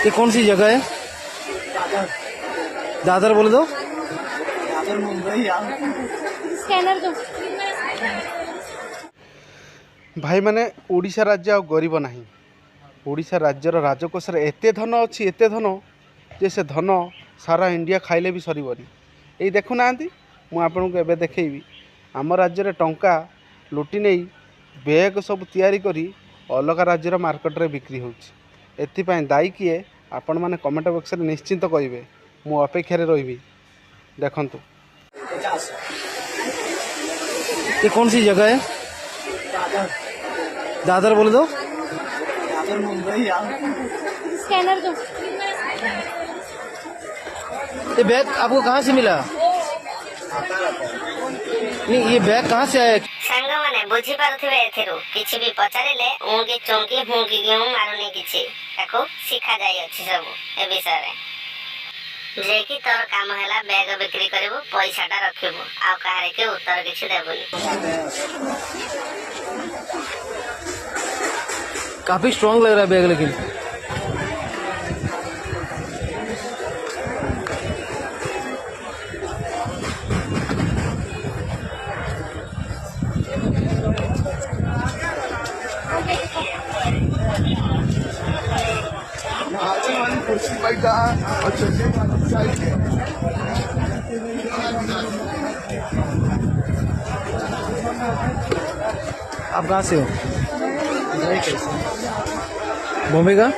ये कौन सी जगह है? दादर बोले दो। दादर मुंबई स्कैनर दो। भाई माने ओडिशा राज्य आ गरीब ना। ओडिशा राज्यर राजकोष एते धन अच्छी एते धन जे से धन सारा इंडिया खाइले भी सरबनी। यही देखुना मुझे एवं देखी आम राज्य टंका लुटि नहीं बैग सब तैयारी करी अलग राज्यर मार्केट रे बिक्री होती दायी किए आपण मैंने कमेंट बॉक्स में निश्चिंत करेंगे। मु अपेक्षा रही देखंतु। ये कौन सी जगह है? दादर बोले दो। दादर मुंबई स्कैनर दो। ये बैग आपको कहाँ से मिला? नहीं, ये बैग कहाँ से आया? सांग माने बुझी पारुथिबे एथिरु किछि भी पचारिले उंगी चौंकी हुंगी गेहूं मारुनी किछि ताको सिखा जाई अछि सब ए विषय रे जे कि तोर काम हैला बैग बिक्री करबो पैसाटा रखिबो आ काहे के उत्तर किछि देबोनी। काफी स्ट्रांग लग रहा है बैग लेकिन। कुर्सी बैठा और आप कहाँ से हो? बॉम्बे का?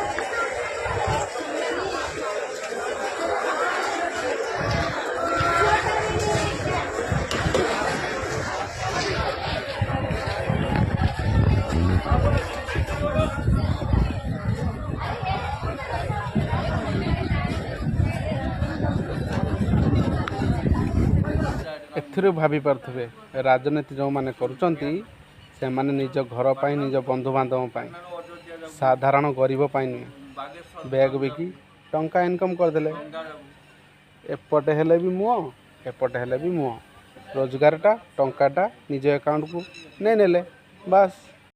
एथिरे भाभी पार्थवे राजनीति जो माने करुचंती से माने निज घर पाई निज बंधु बांधव पाई साधारण गरीब पाई नुहे बैग बिकी टंका इनकम करदेले। एपटे हेले भी मुँह एपटे हेले भी मुँह रोजगारटा टंकाटा निज अकाउंट को नहीं नेले बास।